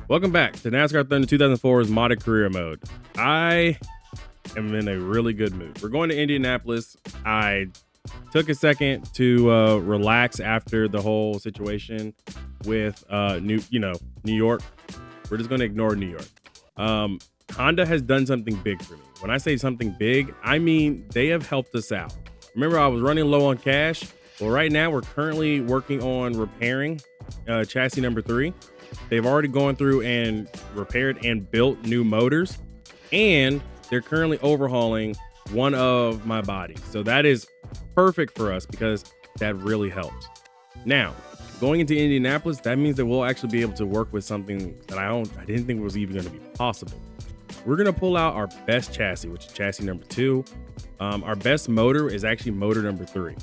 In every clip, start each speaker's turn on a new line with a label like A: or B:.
A: Welcome back to NASCAR Thunder 2004's modded career mode. I am in a really good mood. We're going to Indianapolis. I took a second to relax after the whole situation with New York. We're just going to ignore New York. Honda has done something big for me. When I say something big, I mean they have helped us out. Remember, I was running low on cash. Well, right now we're currently working on repairing chassis number 3. They've already gone through and repaired and built new motors, and they're currently overhauling one of my bodies. So that is perfect for us because that really helps. Now, going into Indianapolis, that means that we'll actually be able to work with something that I didn't think was even going to be possible. We're going to pull out our best chassis, which is chassis number 2. Our best motor is actually motor number 3.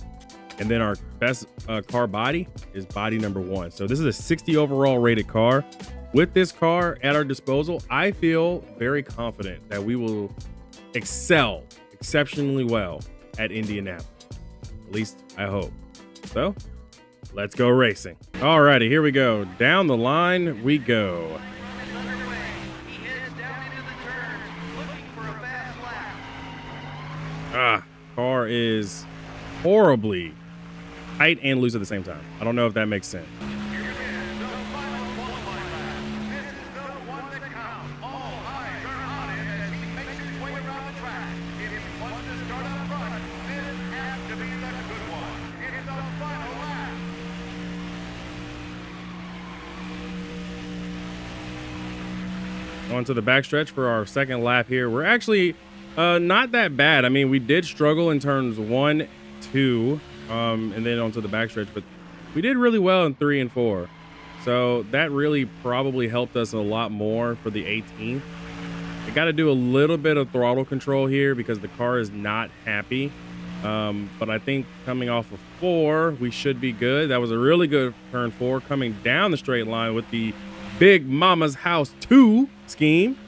A: And then our best car body is body number 1. So this is a 60 overall rated car. With this car at our disposal, I feel very confident that we will excel exceptionally well at Indianapolis. At least I hope. So let's go racing. All righty, here we go. Down the line we go. Car is horribly tight and loose at the same time. I don't know if that makes sense. On to the backstretch for our second lap here. We're actually not that bad. I mean, we did struggle in turns 1, 2, and then onto the backstretch, but we did really well in 3 and 4. So that really probably helped us a lot more for the 18th. I got to do a little bit of throttle control here because the car is not happy. But I think coming off of 4, we should be good. That was a really good turn 4 coming down the straight line with the Big Mama's House 2 scheme.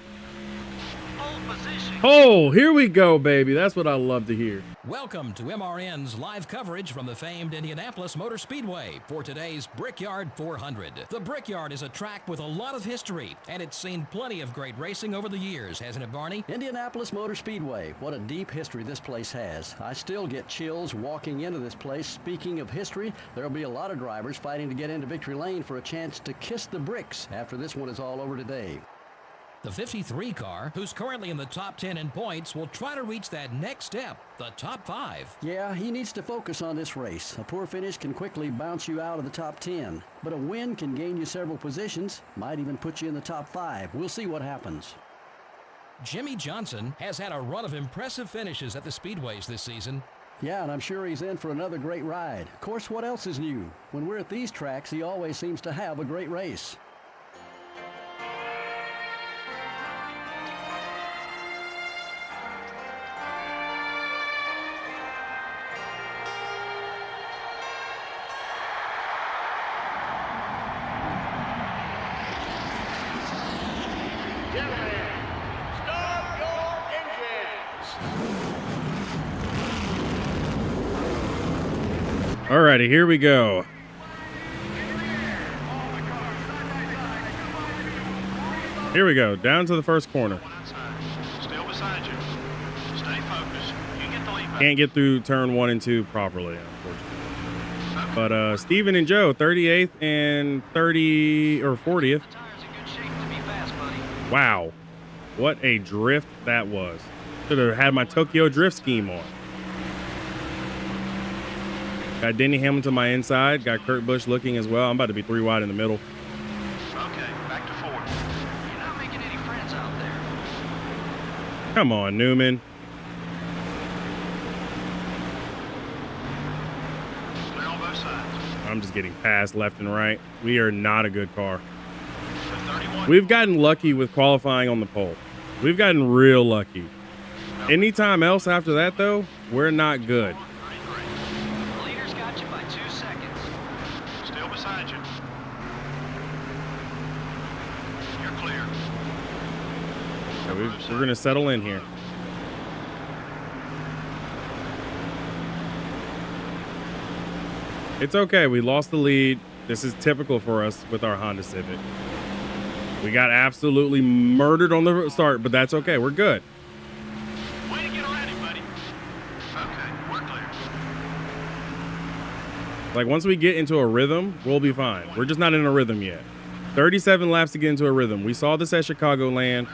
A: Oh, here we go, baby. That's what I love to hear.
B: Welcome to MRN's live coverage from the famed Indianapolis Motor Speedway for today's Brickyard 400. The Brickyard is a track with a lot of history, and it's seen plenty of great racing over the years, hasn't it, Barney?
C: Indianapolis Motor Speedway. What a deep history this place has. I still get chills walking into this place. Speaking of history, there'll be a lot of drivers fighting to get into victory lane for a chance to kiss the bricks after this one is all over today.
B: The 53 car, who's currently in the top 10 in points, will try to reach that next step, the top 5.
C: Yeah, he needs to focus on this race. A poor finish can quickly bounce you out of the top 10, but a win can gain you several positions, might even put you in the top 5. We'll see what happens.
B: Jimmy Johnson has had a run of impressive finishes at the speedways this season.
C: Yeah, and I'm sure he's in for another great ride. Of course, what else is new? When we're at these tracks, he always seems to have a great race.
A: Alrighty, here we go. Here we go, down to the first corner.
D: Still beside you. Stay focused. You get the lead back.
A: Can't get through turn 1 and 2 properly, unfortunately. But Steven and Joe, 38th and 30 or 40th. Wow, what a drift that was. Should have had my Tokyo drift scheme on. Got Denny Hamilton on my inside. Got Kurt Busch looking as well. I'm about to be 3 wide in the middle.
D: Okay, back to 4. You're not making any friends out there.
A: Come on, Newman.
D: Clear on both sides.
A: I'm just getting passed left and right. We are not a good car.
D: For 31.
A: We've gotten lucky with qualifying on the pole. We've gotten real lucky. Anytime else after that, though, we're not good.
D: The leader's got you by 2 seconds. Still beside you. You're clear.
A: So we're going to settle in here. It's okay. We lost the lead. This is typical for us with our Honda Civic. We got absolutely murdered on the start, but that's okay. We're good.
D: Way to get ready, buddy. Okay, we're clear.
A: Like, once we get into a rhythm, we'll be fine. We're just not in a rhythm yet. 37 laps to get into a rhythm. We saw this at Chicagoland.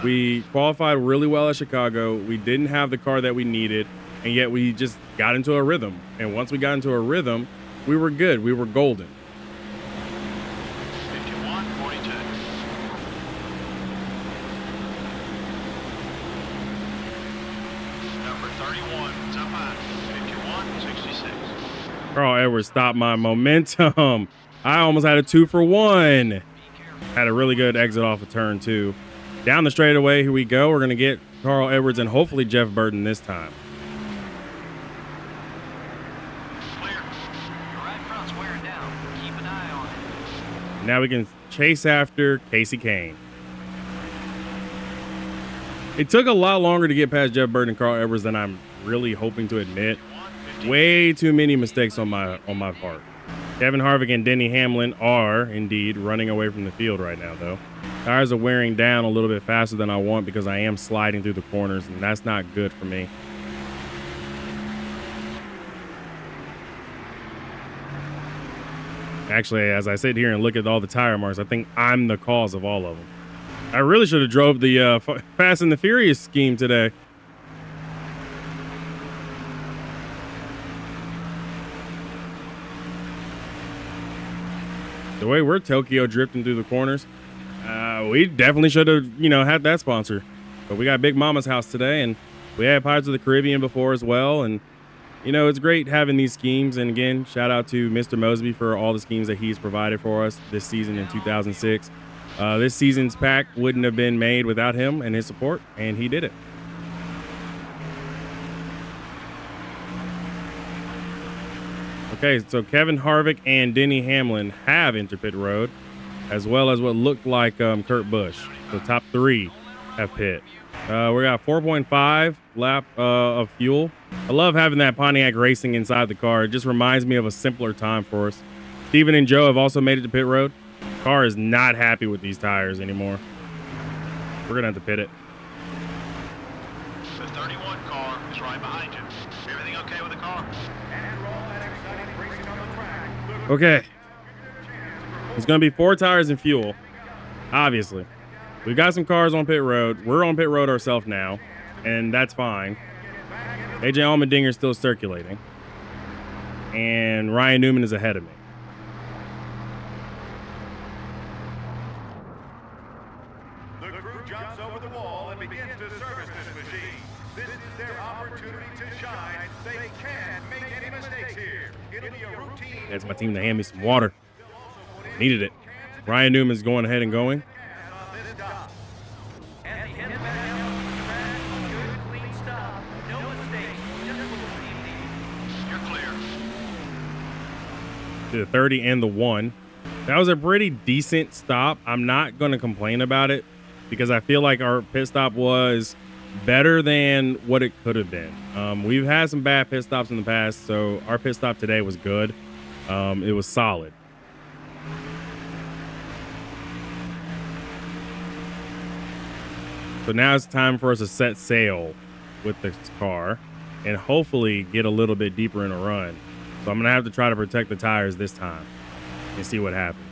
A: We qualified really well at Chicago. We didn't have the car that we needed, and yet we just got into a rhythm. And once we got into a rhythm, we were good. We were golden.
D: 51-42. Number 31, it's up high. 51-66.
A: Carl Edwards stopped my momentum. I almost had a 2 for 1. Had a really good exit off of turn 2. Down the straightaway, here we go. We're going to get Carl Edwards and hopefully Jeff Burton this time.
D: Clear. Your right front's wearing down. Keep an eye on it.
A: Now we can chase after Casey Kane. It took a lot longer to get past Jeff Burton and Carl Edwards than I'm really hoping to admit. Way too many mistakes on my part. Kevin Harvick and Denny Hamlin are indeed running away from the field right now, though. Tires are wearing down a little bit faster than I want because I am sliding through the corners, and that's not good for me. Actually, as I sit here and look at all the tire marks, I think I'm the cause of all of them. I really should have drove the Fast and the Furious scheme today. The way we're Tokyo drifting through the corners, we definitely should have, had that sponsor. But we got Big Mama's house today, and we had Pirates of the Caribbean before as well. And, it's great having these schemes. And again, shout out to Mr. Mosby for all the schemes that he's provided for us this season in 2006. This season's pack wouldn't have been made without him and his support, and he did it. Okay, so Kevin Harvick and Denny Hamlin have entered pit road, as well as what looked like Kurt Busch. The top 3 have pit. We got 4.5 lap of fuel. I love having that Pontiac Racing inside the car. It just reminds me of a simpler time for us. Steven and Joe have also made it to pit road. Car is not happy with these tires anymore. We're gonna have to pit it.
D: The 31 car is right behind you. Everything okay with the car?
A: Okay. It's going to be 4 tires and fuel, obviously. We've got some cars on pit road. We're on pit road ourselves now, and that's fine. AJ Allmendinger is still circulating. And Ryan Newman is ahead of me.
E: The crew jumps over the wall and begins to service this machine. This is their opportunity to shine. They can't make any mistakes here. It'll be a routine.
A: That's my team to hand me some water. Needed it. Ryan Newman's going ahead and going.
D: You're clear.
A: To the 30 and the 1. That was a pretty decent stop. I'm not going to complain about it because I feel like our pit stop was better than what it could have been. We've had some bad pit stops in the past, so our pit stop today was good. It was solid. So now it's time for us to set sail with this car and hopefully get a little bit deeper in a run. So I'm going to have to try to protect the tires this time and see what happens.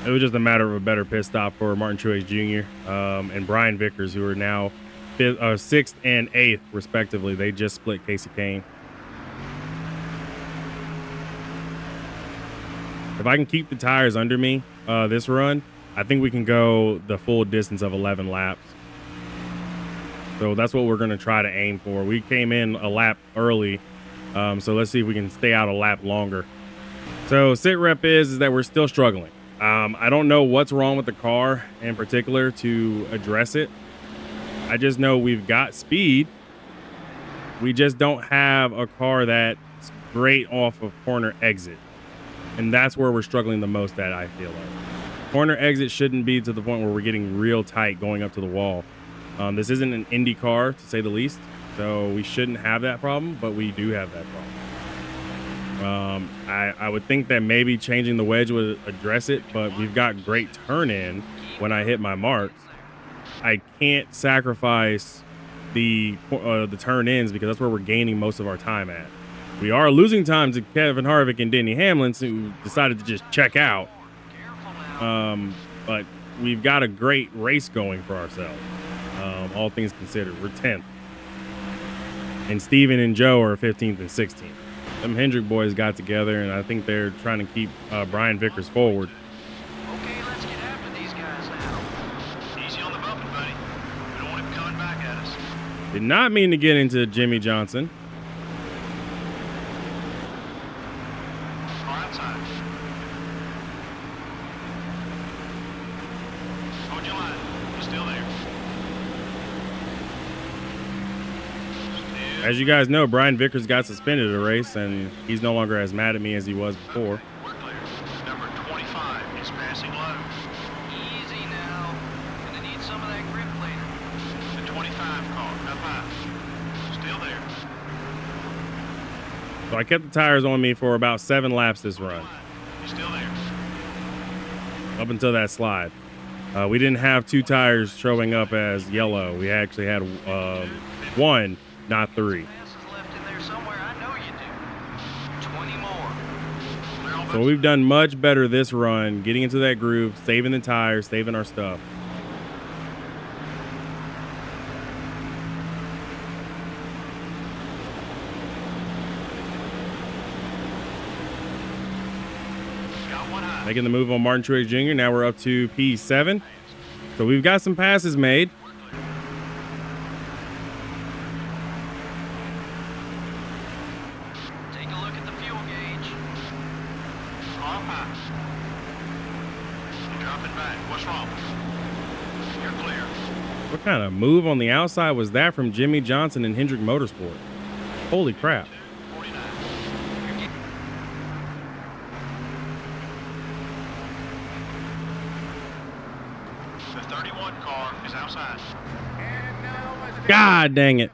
A: It was just a matter of a better pit stop for Martin Truex Jr. And Brian Vickers, who are now 6th and 8th, respectively. They just split Casey Kane. If I can keep the tires under me this run, I think we can go the full distance of 11 laps. So that's what we're going to try to aim for. We came in a lap early, so let's see if we can stay out a lap longer. So sit rep is that we're still struggling. I don't know what's wrong with the car in particular to address it. I just know we've got speed. We just don't have a car that's great off of corner exit. And that's where we're struggling the most at, I feel like. Corner exit shouldn't be to the point where we're getting real tight going up to the wall. This isn't an Indy car, to say the least, so we shouldn't have that problem, but we do have that problem. I would think that maybe changing the wedge would address it, but we've got great turn in when I hit my marks. I can't sacrifice the turn ins because that's where we're gaining most of our time at. We are losing time to Kevin Harvick and Denny Hamlin, who decided to just check out. But we've got a great race going for ourselves. All things considered, we're 10th. And Steven and Joe are 15th and 16th. Them Hendrick boys got together, and I think they're trying to keep Brian Vickers forward.
D: Okay, let's get after these guys now. Easy on the bumping, buddy. We don't want him coming back at us.
A: Did not mean to get into Jimmy Johnson.
D: Far outside. Hold your line. He's still there.
A: As you guys know, Brian Vickers got suspended a race, and he's no longer as mad at me as he was before.
D: We're clear. Number 25 is passing low. Easy now. Gonna need some of that grip later. The 25 car up high. Still there.
A: So I kept the tires on me for about 7 laps this run,
D: He's still there.
A: up until that slide. We didn't have 2 tires showing up as yellow. We actually had 1, not 3.
D: Passes left in there somewhere. I know you do. 20 more. They're all
A: So we've done much better this run, getting into that groove, saving the tires, saving our stuff.
D: got one high.
A: Making the move on Martin Truex Jr. Now we're up to P7. So we've got some passes made.
D: Take a look at the fuel gauge. Car high. You're dropping back. What's wrong? You're clear.
A: What kind of move on the outside was that from Jimmy Johnson and Hendrick Motorsport? Holy crap.
D: 49. The 31 car is outside.
A: God dang it.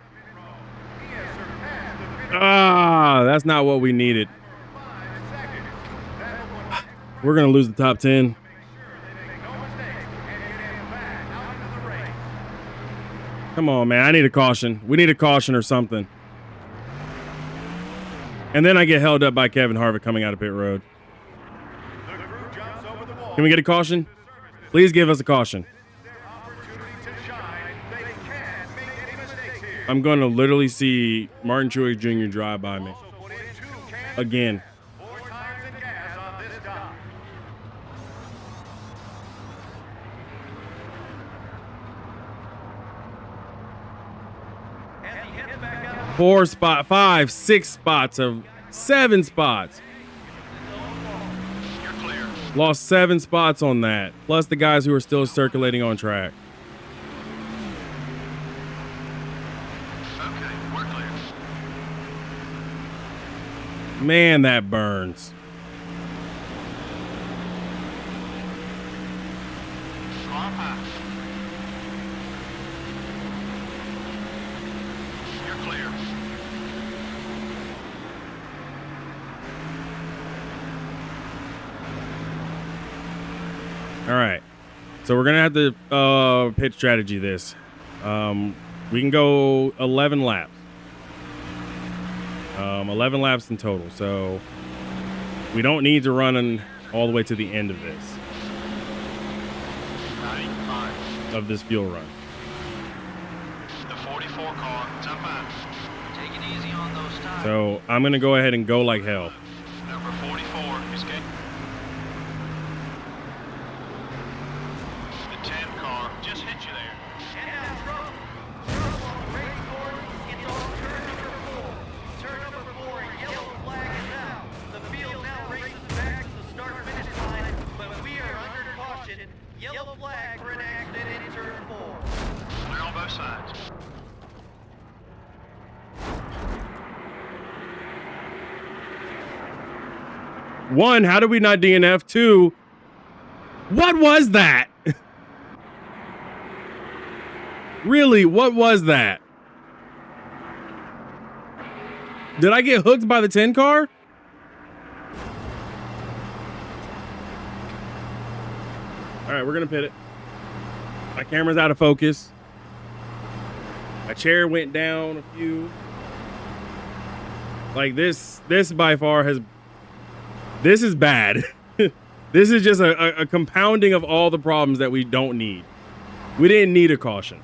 A: Ah, that's not what we needed. We're going to lose the top 10. Come on, man. I need a caution. We need a caution or something. And then I get held up by Kevin Harvick coming out of pit road. Can we get a caution? Please give us a caution. I'm going to literally see Martin Truex Jr. drive by me. Again. Four spot, 5, 6 spots of 7 spots.
D: You're clear.
A: Lost 7 spots on that, plus the guys who are still circulating on track.
D: Okay, we're clear.
A: Man, that burns.
D: Car high. You're clear.
A: All right. So we're going to have to pit strategy this. We can go 11 laps. 11 laps in total. So we don't need to run all the way to the end of this.
D: 95.
A: Of this fuel run.
D: The 44 car is up high. Take it easy on those tires.
A: So I'm going to go ahead and go like hell.
D: Number 44 is getting. The 10 car just hit you there.
E: And now trouble. Trouble on the race course. It's on turn number 4. Turn number 4, yellow flag is out. The field now races back to the start-finish line, but we are under caution. Yellow flag for an accident in turn 4.
D: Clear on both sides.
A: One, how did we not DNF? 2, what was that? Really, what was that? Did I get hooked by the 10 car? All right, we're going to pit it. My camera's out of focus. My chair went down a few. Like this by far this is bad. This is just a compounding of all the problems that we don't need. We didn't need a caution.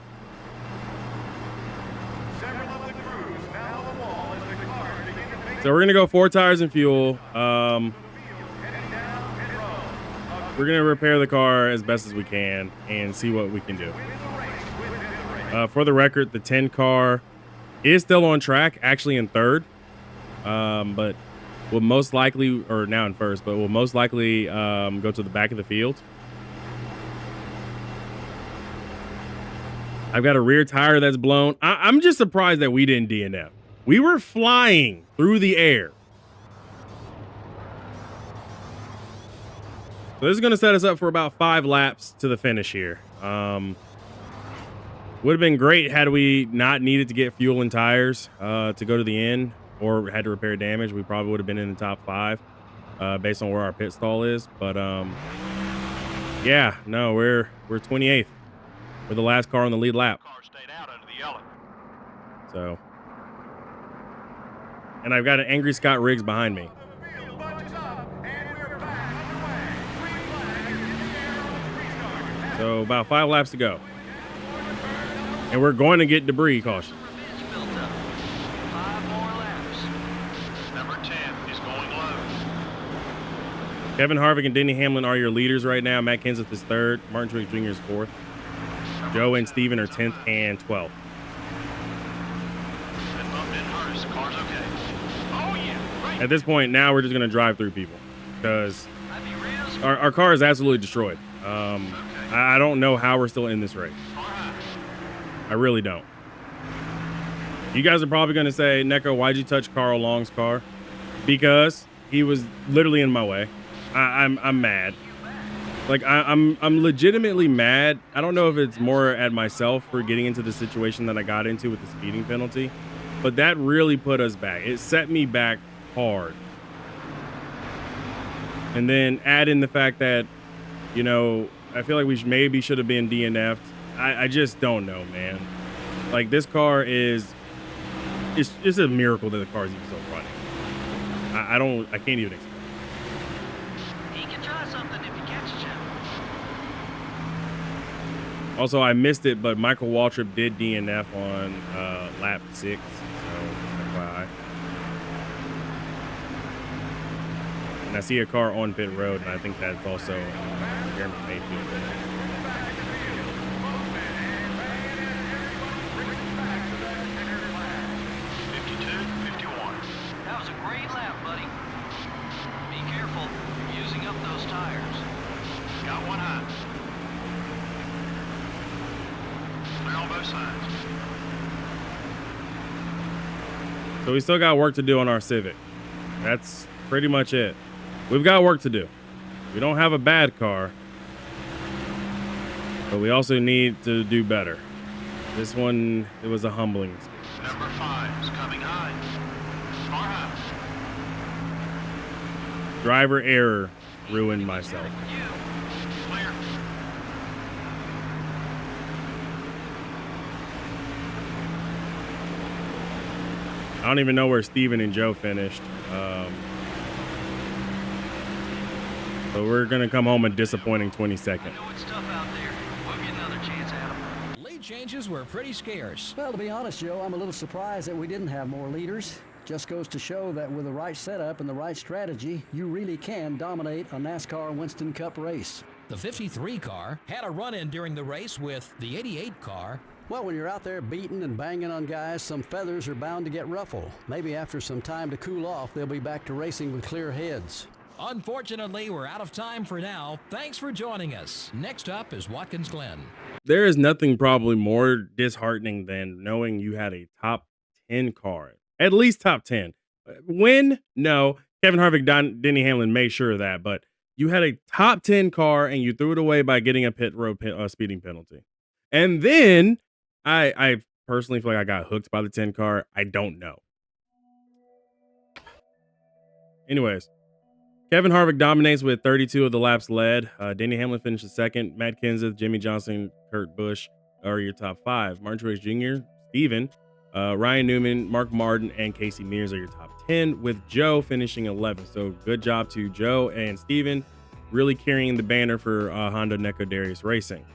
E: Several of the crews now on the wall as the cars begin to make
A: So we're gonna go 4 tires and fuel.
E: heading down pit road.
A: We're gonna repair the car as best as we can and see what we can do. For the record, the 10 car is still on track, actually in third, but will most likely, or now in first, but will most likely go to the back of the field. I've got a rear tire that's blown. I'm just surprised that we didn't DNF. We were flying through the air. So this is going to set us up for about 5 laps to the finish here. Would have been great had we not needed to get fuel and tires to go to the end or had to repair damage. We probably would have been in the top 5 based on where our pit stall is. But yeah, no, we're 28th. We're the last car on the lead lap.
D: Car stayed out under the yellow.
A: So, and I've got an angry Scott Riggs behind me.
E: Field bunches up, and we're back underway. Green flag is in the air on the restart.
A: So about 5 laps to go. And we're going to get debris caution.
D: Revenge built up. 5 more laps. Number 10 is going low.
A: Kevin Harvick and Denny Hamlin are your leaders right now. Matt Kenseth is 3rd. Martin Truex Jr. is 4th. Joe and Steven are 10th and 12th.
D: And bumped in first. Car's okay. Oh yeah. Great.
A: At this point, now we're just going to drive through people because
D: I'd be real
A: our car is absolutely destroyed. I don't know how we're still in this race.
D: All right.
A: I really don't. You guys are probably going to say, Neko, why'd you touch Carl Long's car? Because he was literally in my way. I'm mad. Like I'm legitimately mad. I don't know if it's more at myself for getting into the situation that I got into with the speeding penalty, but that really put us back. It set me back hard. And then add in the fact that, you know, I feel like we maybe should have been DNF'd. I just don't know, man. Like this car it's just a miracle that the car is even still running. I can't even explain.
D: He can try something if he catches you.
A: Also, I missed it, but Michael Waltrip did DNF on lap 6, so FYI. And I see a car on pit road, and I think that's also Jeremy Mayfield.
D: 51. That was a great lap, buddy. Be careful. You're using up those tires. Got one high. Clear on both sides.
A: So we still got work to do on our Civic. That's pretty much it. We've got work to do. We don't have a bad car, but we also need to do better. This one, it was a humbling experience.
D: Number 5 is coming high. Far high.
A: Driver error ruined myself.
D: You. Clear.
A: I don't even know where Steven and Joe finished. So we're going to come home a disappointing 22nd.
D: I know it's tough out there. We'll get another chance at him.
B: Lead changes were pretty scarce.
C: Well, to be honest, Joe, I'm a little surprised that we didn't have more leaders. Just goes to show that with the right setup and the right strategy, you really can dominate a NASCAR Winston Cup race.
B: The 53 car had a run-in during the race with the 88 car.
C: Well, when you're out there beating and banging on guys, some feathers are bound to get ruffled. Maybe after some time to cool off, they'll be back to racing with clear heads.
B: Unfortunately, we're out of time for now. Thanks for joining us. Next up is Watkins Glen.
A: There is nothing probably more disheartening than knowing you had a top 10 car, at least top 10. Win? No. Kevin Harvick, Denny Hamlin made sure of that, but you had a top 10 car and you threw it away by getting a pit road speeding penalty. And then I personally feel like I got hooked by the 10 car. I don't know. Anyways, Kevin Harvick dominates with 32 of the laps led. Denny Hamlin finishes second. Matt Kenseth, Jimmy Johnson, Kurt Busch are your top 5. Martin Truex Jr., Steven, Ryan Newman, Mark Martin, and Casey Mears are your top 10, with Joe finishing 11th. So good job to Joe and Steven, really carrying the banner for Honda Darius Racing.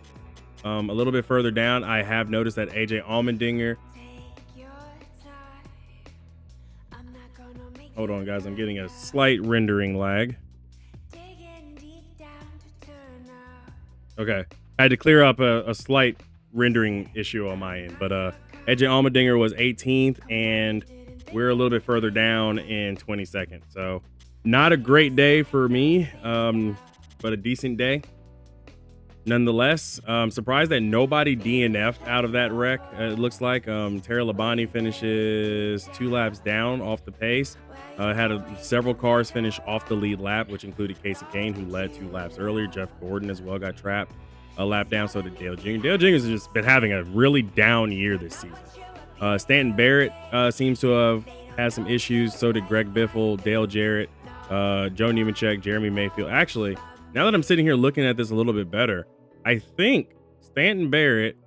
A: A little bit further down, I have noticed that AJ Allmendinger. Hold on, guys. I'm getting a slight rendering lag. Okay. I had to clear up a slight rendering issue on my end. But AJ Allmendinger was 18th, and we're a little bit further down in 22nd. So not a great day for me, but a decent day. Nonetheless, I'm surprised that nobody DNF'd out of that wreck. It looks like Terry Labonte finishes 2 laps down off the pace. Had several cars finish off the lead lap, which included Casey Kane, who led 2 laps earlier. Jeff Gordon as well got trapped a lap down. So did Dale Jr. Dale Jr. has just been having a really down year this season. Stanton Barrett seems to have had some issues. So did Greg Biffle, Dale Jarrett, Joe Nemechek, Jeremy Mayfield. Actually, now that I'm sitting here looking at this a little bit better, I think Stanton Barrett,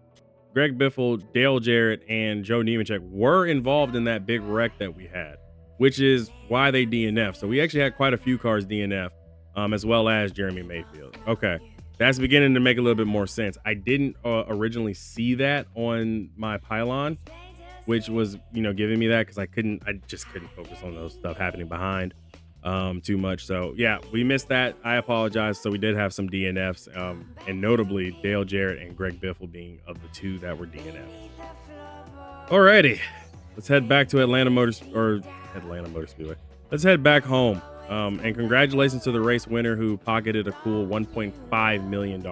A: Greg Biffle, Dale Jarrett, and Joe Nemechek were involved in that big wreck that we had, which is why they DNF. So we actually had quite a few cars DNF, as well as Jeremy Mayfield. Okay, that's beginning to make a little bit more sense. I didn't originally see that on my pylon, which was, giving me that because I just couldn't focus on those stuff happening behind too much. So yeah, we missed that. I apologize. So we did have some DNFs, and notably Dale Jarrett and Greg Biffle being of the 2 that were DNF. Alrighty, let's head back to Atlanta Motor Speedway. Let's head back home. And congratulations to the race winner who pocketed a cool $1.5 million.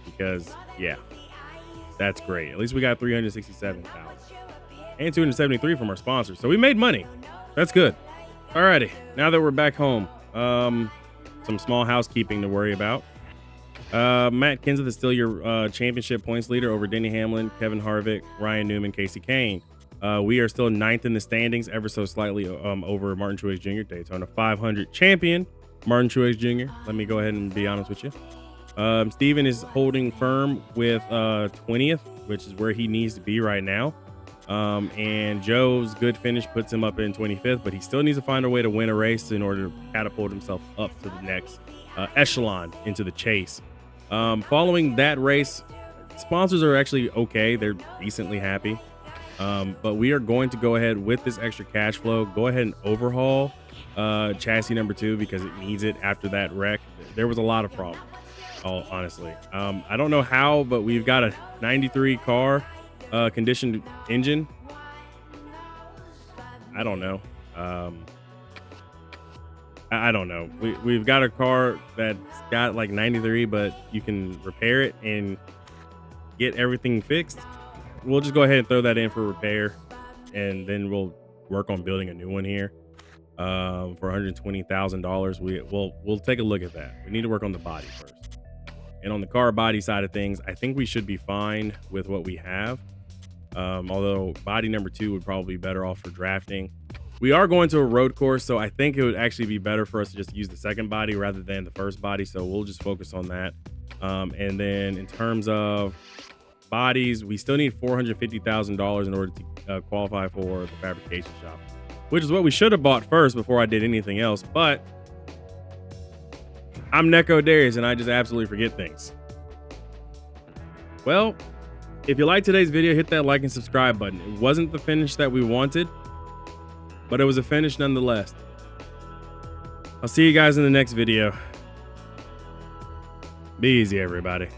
A: Because yeah, that's great. At least we got $367,000 and $273 from our sponsors. So we made money. That's good. Alrighty, now that we're back home, some small housekeeping to worry about. Matt Kenseth is still your championship points leader over Denny Hamlin, Kevin Harvick, Ryan Newman, Casey Kane. We are still 9th in the standings, ever so slightly over Martin Truex Jr., Daytona 500 champion, Martin Truex Jr. Let me go ahead and be honest with you. Steven is holding firm with 20th, which is where he needs to be right now. And Joe's good finish puts him up in 25th, but he still needs to find a way to win a race in order to catapult himself up to the next echelon into the chase. Following that race, sponsors are actually okay. They're decently happy. But we are going to go ahead with this extra cash flow, go ahead and overhaul chassis number 2 because it needs it after that wreck. There was a lot of problems, honestly. I don't know how, but we've got a 93 car conditioned engine. I don't know. I don't know. We've got a car that's got like 93, but you can repair it and get everything fixed. We'll just go ahead and throw that in for repair, and then we'll work on building a new one here for $120,000. We'll take a look at that. We need to work on the body first. And on the car body side of things, I think we should be fine with what we have. Although body number 2 would probably be better off for drafting. We are going to a road course, so I think it would actually be better for us to just use the second body rather than the first body. So we'll just focus on that. And then in terms of bodies, we still need $450,000 in order to qualify for the fabrication shop, which is what we should have bought first before I did anything else. But I'm Neko Darius, and I just absolutely forget things. Well, if you liked today's video, hit that like and subscribe button. It wasn't the finish that we wanted, but it was a finish nonetheless. I'll see you guys in the next video. Be easy, everybody.